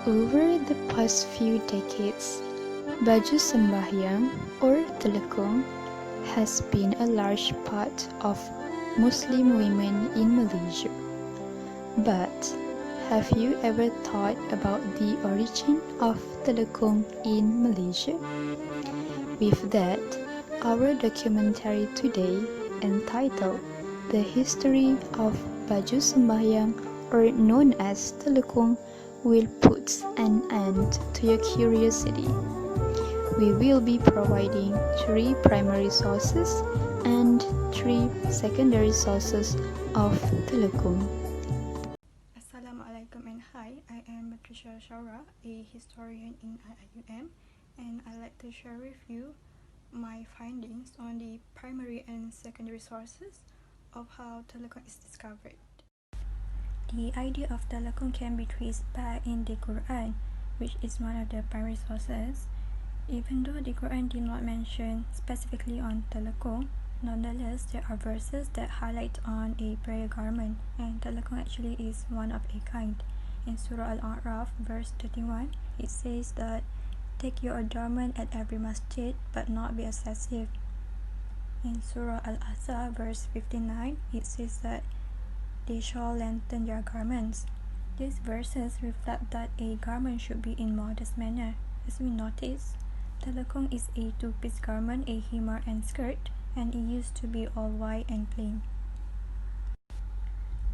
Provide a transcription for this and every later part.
Over the past few decades, baju sembahyang or Telekung has been a large part of Muslim women in Malaysia. But have you ever thought about the origin of Telekung in Malaysia? With that, our documentary today, entitled The History of Baju Sembahyang, or known as Telekung, will put an end to your curiosity. We will be providing 3 primary sources and 3 secondary sources of Telekung. Assalamualaikum and hi, I am Patricia Shaura, a historian in IIUM, and I'd like to share with you my findings on the primary and secondary sources of how Telekung is discovered. The idea of Telekung can be traced back in the Quran, which is one of the primary sources. Even though the Quran did not mention specifically on Telekung, nonetheless there are verses that highlight on a prayer garment, and Telekung actually is one of a kind. In Surah Al-A'raf, verse 31, it says that take your adornment at every masjid, but not be excessive. In Surah Al-Ahzab, verse 59, it says that they shall lengthen their garments. These verses reflect that a garment should be in modest manner. As we notice, Telekung is a two-piece garment, a himar and skirt, and it used to be all white and plain.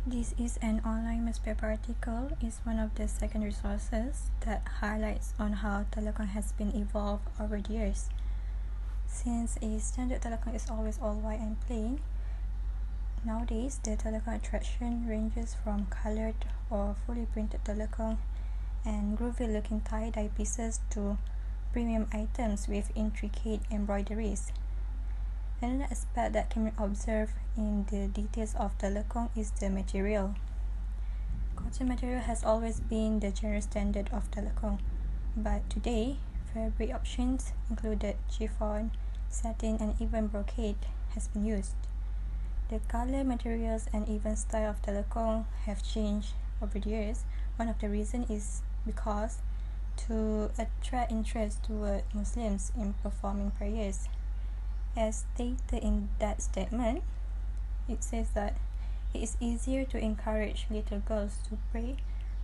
This is an online newspaper article. It's one of the secondary sources that highlights on how Telekung has been evolved over the years. Since a standard Telekung is always all white and plain, nowadays the Telekung attraction ranges from colored or fully printed Telekung and groovy looking tie-dye pieces to premium items with intricate embroideries. Another aspect that can be observed in the details of Telekung is the material. Cotton material has always been the general standard of Telekung, but today, fabric options included chiffon, satin, and even brocade has been used. The color, materials, and even style of Telekung have changed over the years. One of the reasons is because to attract interest toward Muslims in performing prayers. As stated in that statement, it says that it is easier to encourage little girls to pray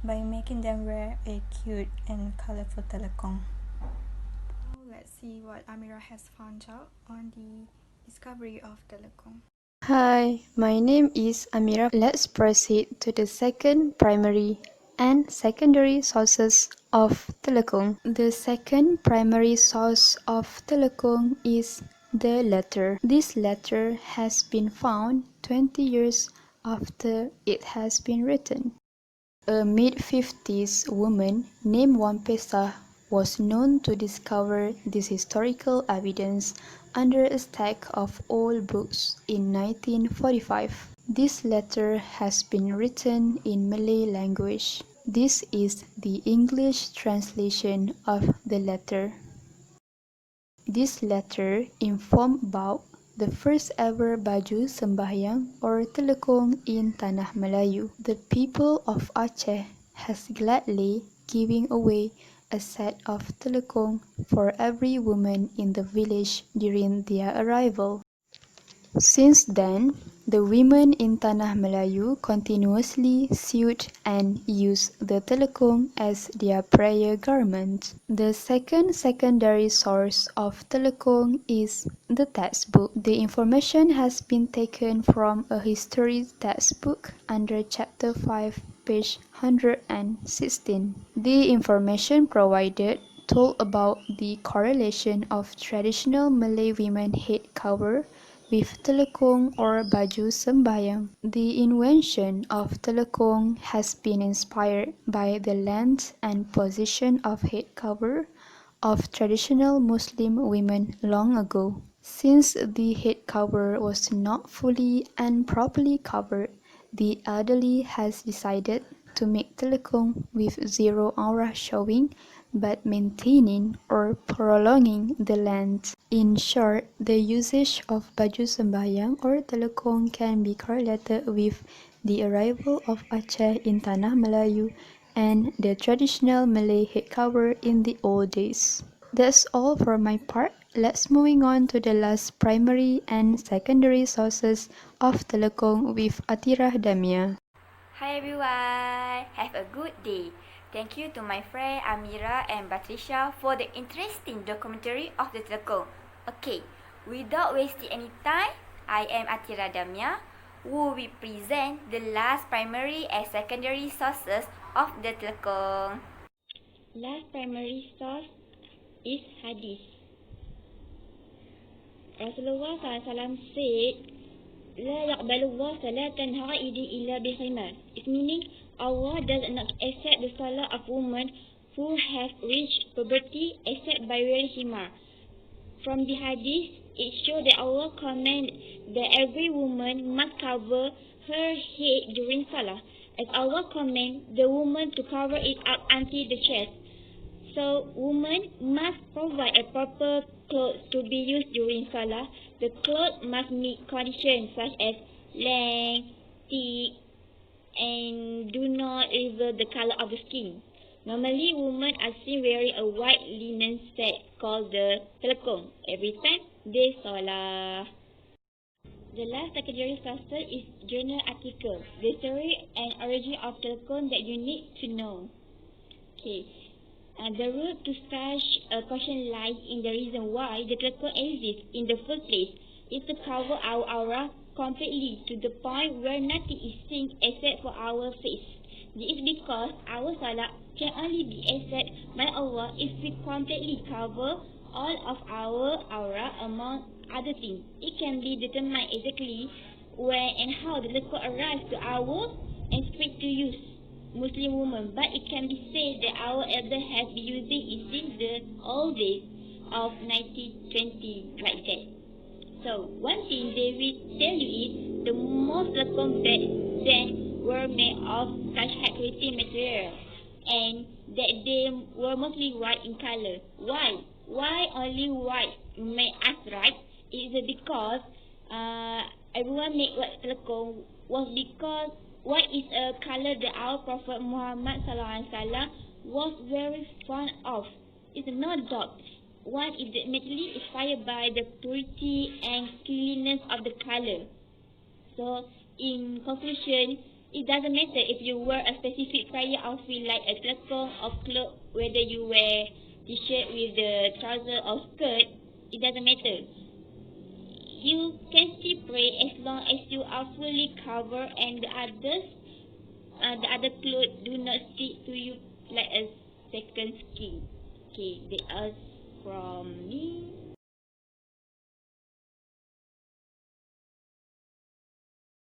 by making them wear a cute and colorful Telekung. Now let's see what Amira has found out on the discovery of Telekung. Hi, my name is Amira. Let's proceed to the second primary and secondary sources of Telekung. The second primary source of Telekung is the letter. This letter has been found 20 years after it has been written. A mid-50s woman named Wampesa was known to discover this historical evidence under a stack of old books in 1945. This letter has been written in Malay language. This is the English translation of the letter. This letter informed about the first ever baju sembahyang or telekung in Tanah Melayu. The people of Aceh has gladly giving away a set of telekung for every woman in the village during their arrival. Since then, the women in Tanah Melayu continuously sewed and used the telekung as their prayer garment. The second secondary source of telekung is the textbook. The information has been taken from a history textbook under chapter 5, page 116. The information provided told about the correlation of traditional Malay women head cover with telekung or baju sembahyang. The invention of telekung has been inspired by the length and position of head cover of traditional Muslim women long ago. Since the head cover was not fully and properly covered, the elderly has decided to make telekung with zero aura showing but maintaining or prolonging the length. In short, the usage of baju sembahyang or telekung can be correlated with the arrival of Aceh in Tanah Melayu and the traditional Malay head cover in the old days. That's all for my part. Let's moving on to the last primary and secondary sources of Telekung with Atira Damia. Hi everyone, have a good day. Thank you to my friend Amira and Patricia for the interesting documentary of the Telekung. Okay, without wasting any time, I am Atira Damia, who will present the last primary and secondary sources of the Telekung. Last primary source is hadis. Rasulullah SAW said, لا يقبل الله صلاة هائد إلا بخمار. It meaning Allah does not accept the salah of women who have reached puberty except by wearing himar. From the hadith, it shows that Allah command that every woman must cover her head during salah, as Allah command the woman to cover it up until the chest. So, women must provide a proper clothes to be used during salah. The clothes must meet conditions such as length, thick, and do not reveal the color of the skin. Normally, women are seen wearing a white linen set called the telekung every time they salah. The last secondary source is journal article, the story and origin of telekung that you need to know. Okay. The root to such a question lies in the reason why the telekung exists in the first place is to cover our aura completely to the point where nothing is seen except for our face. This is because our salah can only be accepted by Allah if we completely cover all of our aura among other things. It can be determined exactly where and how the telekung arrives to our and spread to use Muslim women, but it can be said that our elders have been using it since the old days of 1920, like that. So, one thing they will tell you is the most telekung back then were made of such high quality material, and that they were mostly white in color. Why? Why only white? You may ask, right? Is it because everyone make white telekung was because white is a color that our Prophet Muhammad SAW was very fond of. It's no doubt. White is definitely inspired by the purity and cleanliness of the color. So, in conclusion, it doesn't matter if you wear a specific prayer outfit like a telekung or cloak, whether you wear t-shirt with the trouser or skirt, it doesn't matter. You can still pray as long as you are fully covered and the other clothes do not stick to you like a second skin. Okay, that's from me.